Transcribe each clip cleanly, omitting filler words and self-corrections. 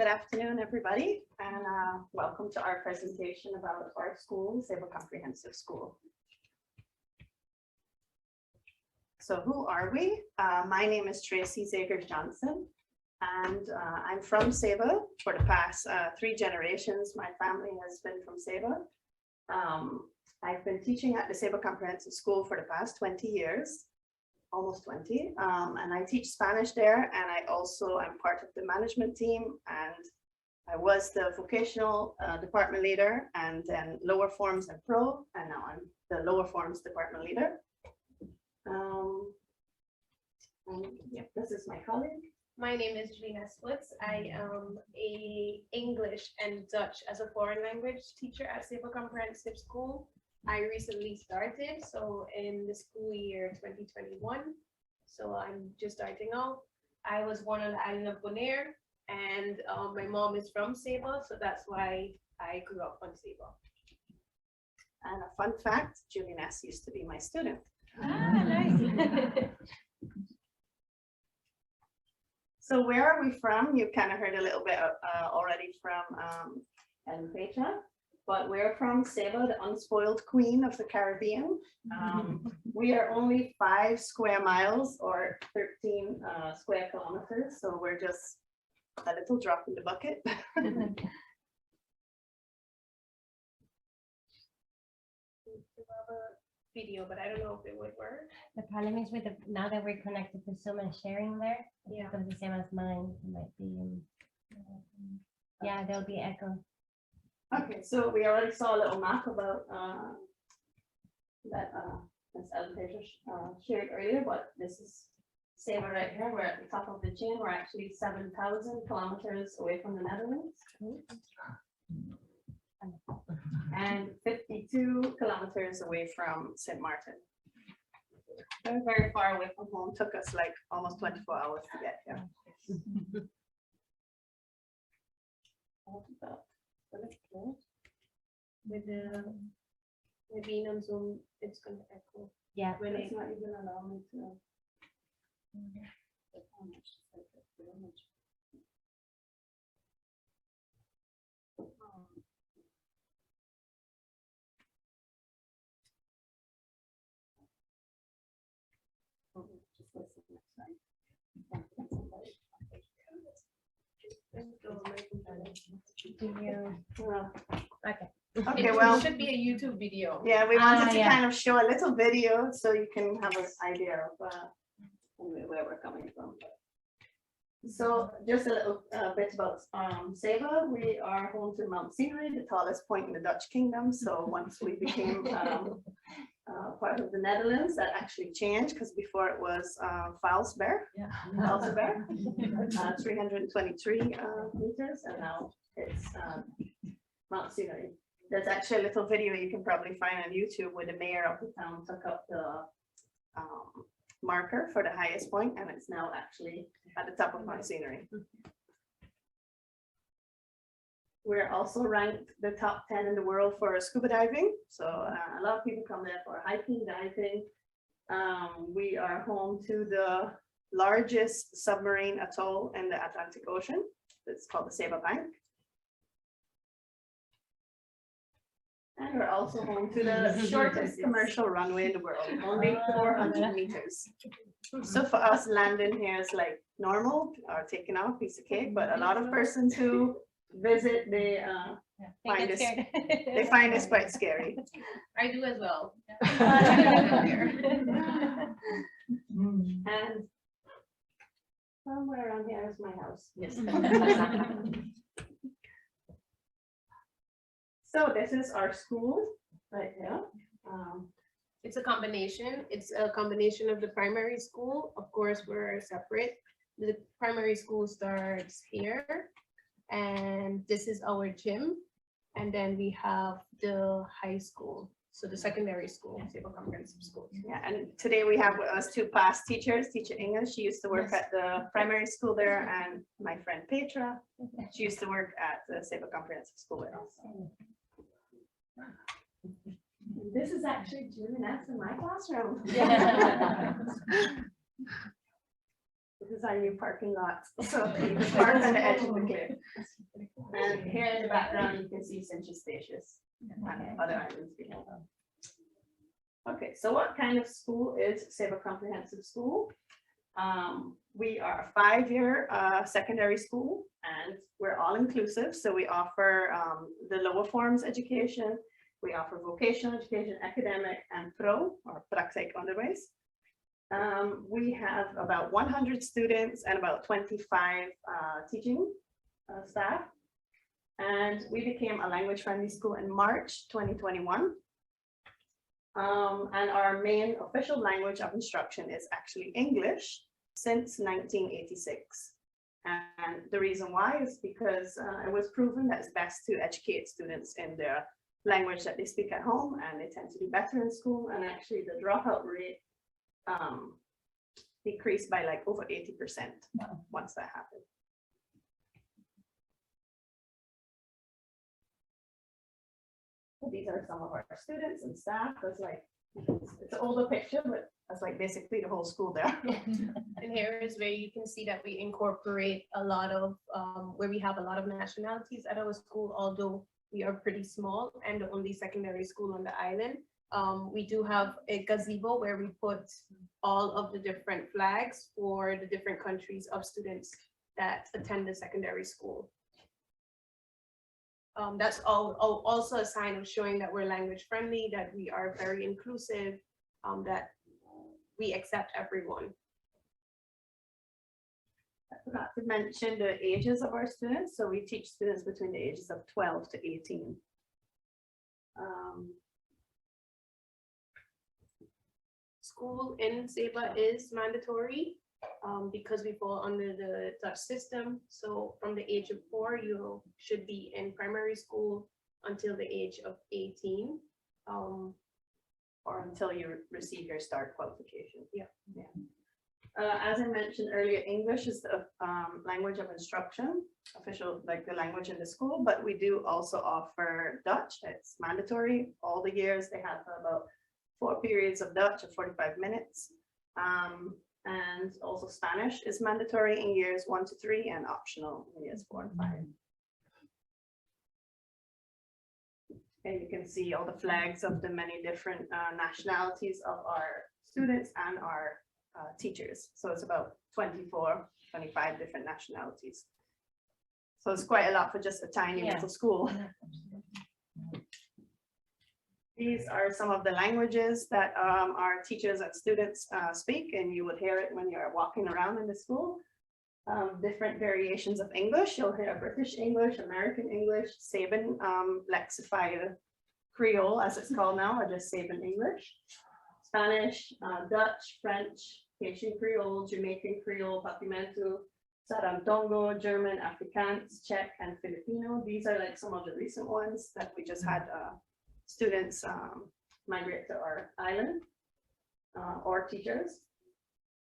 good afternoon, everybody, and welcome to our presentation about our school, Saba Comprehensive School. So who are we? My name is Tracy Zagers Julijnes, and I'm from Saba. For the past 3 generations, my family has been from Saba. I've been teaching at the Saba Comprehensive School for the past 20 years. Almost 20, and I teach Spanish there, and I also am part of the management team, and I was the vocational department leader, and then lower forms and pro, and now I'm the lower forms department leader. Yeah, this is my colleague. My name is Julijnes Woods. I am a English and Dutch as a foreign language teacher at Saba Comprehensive School. I recently started, so in the school year 2021. So I'm just starting out. I was born on the island of Bonaire, and my mom is from Saba, so that's why I grew up on Saba. And a fun fact, Julijnes used to be my student. Ah, nice. So where are we from? You kind of heard a little bit already from Petra. But we're from Saba, the unspoiled queen of the Caribbean. We are only 5 square miles or 13 square kilometers. So we're just a little drop in the bucket. Video, but I don't know if it would work. The problem is with the, now that we're connected to Zoom and sharing there, Yeah. because the same as mine, it might be, yeah, there'll be echo. Okay, so we already saw a little map about that Ms. Petra shared earlier, but this is Saba right here. We're at the top of the chain. We're actually 7,000 kilometers away from the Netherlands. And 52 kilometers away from St. Martin. Very, very far away from home. Took us like almost 24 hours to get here. With being on Zoom, it's going to echo. Yeah. When it's not even allow me to. Okay. Okay, It well, should be a YouTube video. yeah, we wanted to yeah. kind of show a little video so you can have an idea of where we're coming from. So just a little bit about Saba. We are home to Mount Scenery, the tallest point in the Dutch kingdom. So once we became part of the Netherlands, that actually changed, because before it was Valsberg, 323 meters, and now it's Mount Scenery. There's actually a little video you can probably find on YouTube where the mayor of the town took up the marker for the highest point, and it's now actually at the top of Mount Scenery. We're also ranked the top 10 in the world for scuba diving. So a lot of people come there for hiking, diving. We are home to the largest submarine atoll in the Atlantic Ocean. It's called the Saba Bank. And we're also home to the shortest commercial runway in the world, only 400 meters. So for us, landing here is like normal or taking off, piece of cake, but a lot of persons who visit, they find this quite scary. I do as well. And somewhere around here is my house. Yes. So this is our school right here. It's a combination. It's a combination of the primary school. Of course, we're separate. The primary school starts here, and this is our gym. And then we have the high school. So the secondary school, Saba Comprehensive School. Yeah, and today we have with us 2 past teachers, teacher English. She used to work at the primary school there, and my friend Petra. She used to work at the Saba Comprehensive School with us. This is actually Julijnes in my classroom. This is our new parking lot. So you can park on the edge of the cliff. And here in the background, you can see St. Eustatius and other islands below. Okay, so what kind of school is Saba Comprehensive School? We are a 5-year secondary school, and we're all inclusive. So we offer the lower forms education, we offer vocational education, academic, and pro or praktijkonderwijs. We have about 100 students and about 25 teaching staff. And we became a language-friendly school in March 2021. And our main official language of instruction is actually English since 1986. And the reason why is because it was proven that it's best to educate students in their language that they speak at home, and they tend to do better in school. And actually the dropout rate decreased by like over 80% once that happened. These are some of our students and staff. That's like, it's an older picture, but that's like basically the whole school there. And here is where you can see that we incorporate a lot of, where we have a lot of nationalities at our school, although we are pretty small and the only secondary school on the island. We do have a gazebo where we put all of the different flags for the different countries of students that attend the secondary school. That's also a sign of showing that we're language friendly, that we are very inclusive, that we accept everyone. I forgot to mention the ages of our students. So we teach students between the ages of 12 to 18. School in Saba is mandatory because we fall under the Dutch system. So from the age of 4, you should be in primary school until the age of 18. Or until you receive your START qualification. Yeah. As I mentioned earlier, English is the language of instruction, official, like the language in the school, but we do also offer Dutch. It's mandatory. All the years they have about 4 periods of Dutch of 45 minutes. And also Spanish is mandatory in years 1 to 3 and optional in years 4 and 5. And you can see all the flags of the many different nationalities of our students and our teachers. So it's about 24, 25 different nationalities. So it's quite a lot for just a tiny little school. These are some of the languages that our teachers and students speak, and you would hear it when you're walking around in the school. Different variations of English. You'll hear British English, American English, Saban Lexified Creole, as it's called now, or just Saban English. Spanish, Dutch, French, Haitian Creole, Jamaican Creole, Papiamento, Sarantongo, German, Afrikaans, Czech, and Filipino. These are like some of the recent ones that we just had students migrate to our island, or teachers.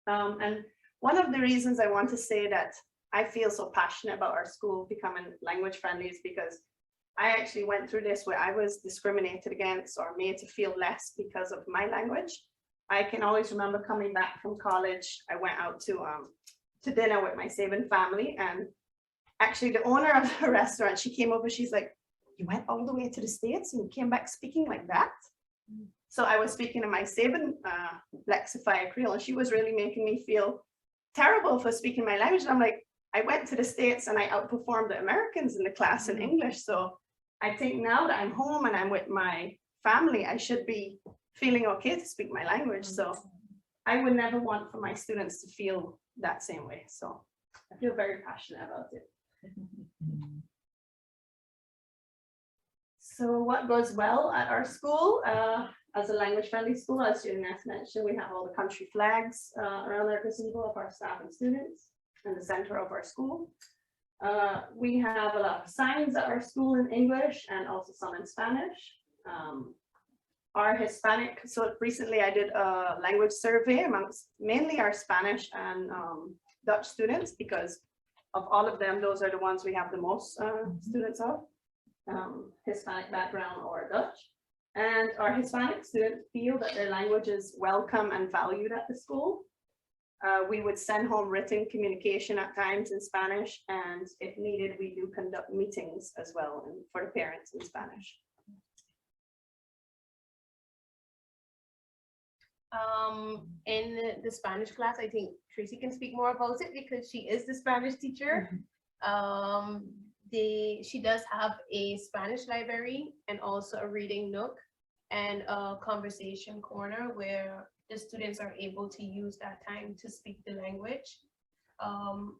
And one of the reasons I want to say that I feel so passionate about our school becoming language friendly is because I actually went through this where I was discriminated against or made to feel less because of my language. I can always remember coming back from college. I went out to dinner with my Saban family, and actually the owner of the restaurant, she came over, she's like, "You went all the way to the States and you came back speaking like that?" So I was speaking in my Saban Lexified Creole, and she was really making me feel terrible for speaking my language. And I'm like, I went to the States and I outperformed the Americans in the class in English. So I think now that I'm home and I'm with my family, I should be feeling okay to speak my language. So I would never want for my students to feel that same way. So I feel very passionate about it. So what goes well at our school? As a language-friendly school, as Julijnes mentioned, we have all the country flags around our gazebo of our staff and students in the center of our school. We have a lot of signs at our school in English and also some in Spanish. Our Hispanic, so recently I did a language survey amongst mainly our Spanish and Dutch students, because of all of them, those are the ones we have the most students of. Hispanic background or Dutch, and our Hispanic students feel that their language is welcome and valued at the school. We would send home written communication at times in Spanish, and if needed, we do conduct meetings as well for the parents in Spanish. In the Spanish class, I think Tracy can speak more about it because she is the Spanish teacher. She does have a Spanish library and also a reading nook and a conversation corner where the students are able to use that time to speak the language.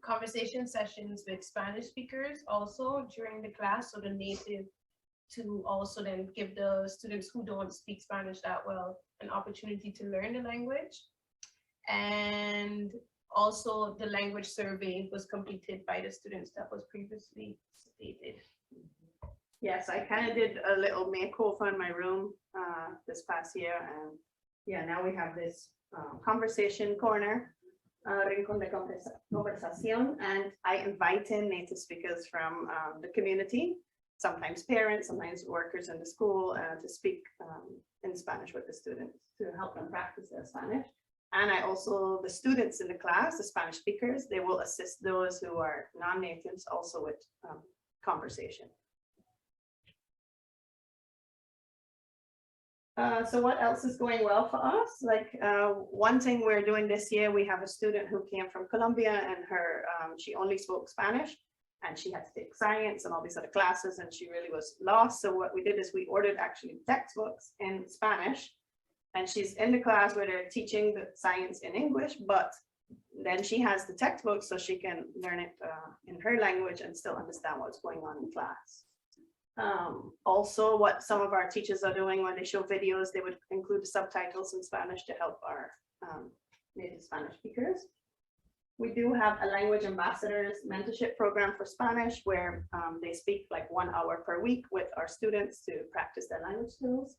Conversation sessions with Spanish speakers also during the class, so the native to also then give the students who don't speak Spanish that well an opportunity to learn the language. And also the language survey was completed by the students that was previously stated. Yes, I kind of did a little makeover in my room this past year, and yeah, now we have this conversation corner, rincón de conversación, and I invite in native speakers from the community, sometimes parents, sometimes workers in the school, to speak in Spanish with the students to help them practice their Spanish. And I also, the students in the class, the Spanish speakers, they will assist those who are non-natives also with conversation. So what else is going well for us? Like one thing we're doing this year, we have a student who came from Colombia, and she only spoke Spanish, and she had to take science and all these other classes, and she really was lost. So what we did is we ordered actually textbooks in Spanish, and she's in the class where they're teaching the science in English, but then she has the textbook so she can learn it in her language and still understand what's going on in class. Also, what some of our teachers are doing when they show videos, they would include the subtitles in Spanish to help our native Spanish speakers. We do have a language ambassadors mentorship program for Spanish where they speak like 1 hour per week with our students to practice their language skills.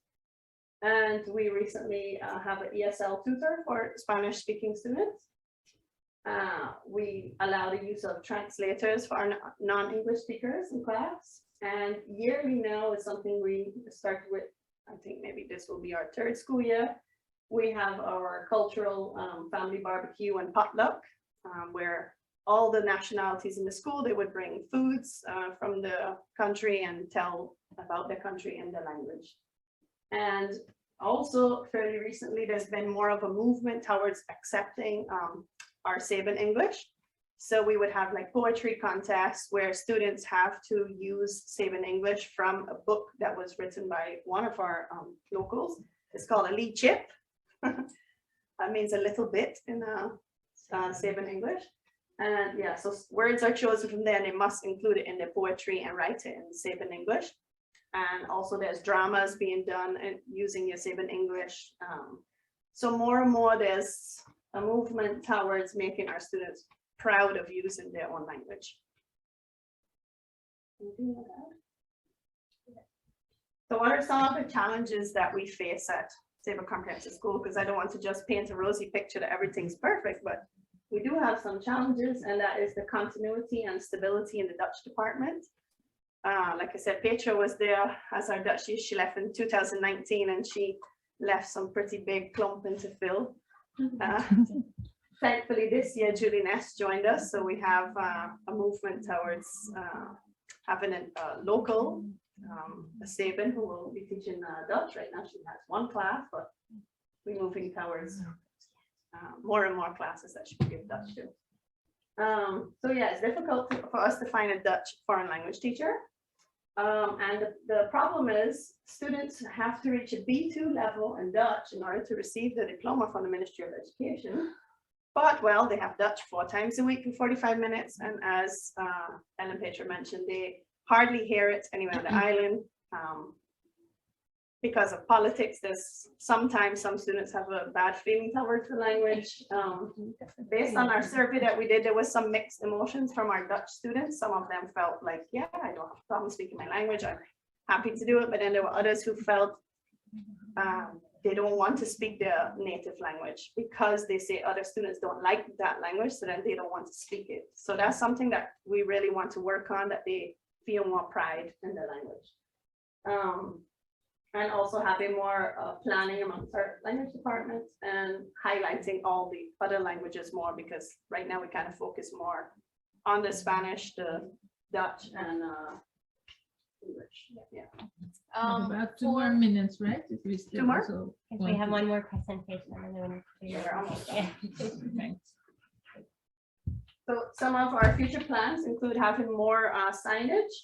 And we recently have an ESL tutor for Spanish speaking students. We allow the use of translators for our non-English speakers in class. And yearly now is something we started with. I think maybe this will be our 3rd school year. We have our cultural family barbecue and potluck, where all the nationalities in the school, they would bring foods from the country and tell about their country in their language. And also fairly recently, there's been more of a movement towards accepting our Saban English. So we would have like poetry contests where students have to use Saban English from a book that was written by one of our locals. It's called a lee chip. That means a little bit in Saban English. And yeah, so words are chosen from there and they must include it in their poetry and write it in Saban English. And also there's dramas being done and using your Saban English. So more and more there's a movement towards making our students proud of using their own language. So what are some of the challenges that we face at Saba Comprehensive School? Because I don't want to just paint a rosy picture that everything's perfect, but we do have some challenges, and that is the continuity and stability in the Dutch department. Like I said, Petra was there as our Dutch teacher. She left in 2019 and she left some pretty big clumping to fill. Thankfully this year Julijnes joined us, so we have a movement towards having a local a Saban who will be teaching Dutch. Right now she has 1 class, but we're moving towards more and more classes that she can give Dutch to. So yeah, it's difficult for us to find a Dutch foreign language teacher. And the problem is students have to reach a B2 level in Dutch in order to receive the diploma from the Ministry of Education. But well, they have Dutch 4 times a week for 45 minutes. And as Ellen Petra mentioned, they hardly hear it anywhere on the island. Because of politics, there's sometimes some students have a bad feeling towards the language. Based on our survey that we did, there was some mixed emotions from our Dutch students. Some of them felt like, yeah, I don't have a problem speaking my language, I'm happy to do it. But then there were others who felt they don't want to speak their native language because they say other students don't like that language, so then they don't want to speak it. So that's something that we really want to work on, that they feel more pride in their language. And also having more planning amongst our language departments and highlighting all the other languages more, because right now we kind of focus more on the Spanish, the Dutch, and English. Yeah. About 2 more minutes, right? If we still 2 more? also Because we want have to- one more presentation and then we need to. Yeah, we're almost done. Yeah. Thanks. So some of our future plans include having more signage,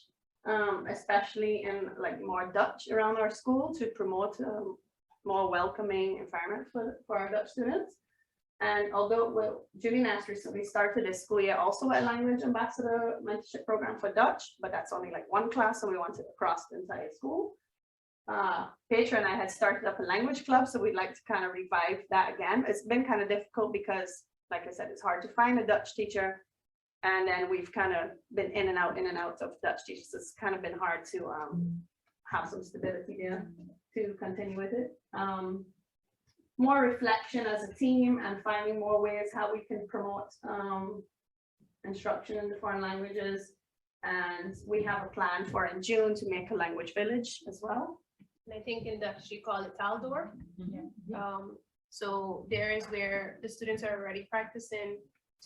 especially in like more Dutch around our school to promote more welcoming environment for our Dutch students. And although Julijnes recently started this school year also a language ambassador mentorship program for Dutch, but that's only like one class, and we want it across the entire school. Petra and I had started up a language club, so we'd like to kind of revive that again. It's been kind of difficult because, like I said, it's hard to find a Dutch teacher. And then we've kind of been in and out of Dutch teachers. It's kind of been hard to have some stability there to continue with it. More reflection as a team and finding more ways how we can promote instruction in the foreign languages. And we have a plan for in June to make a language village as well. And I think in Dutch you call it taaldoor. So there is where the students are already practicing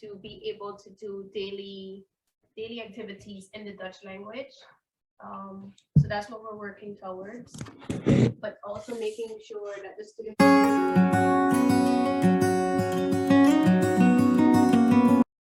to be able to do daily activities in the Dutch language. So that's what we're working towards, but also making sure that the students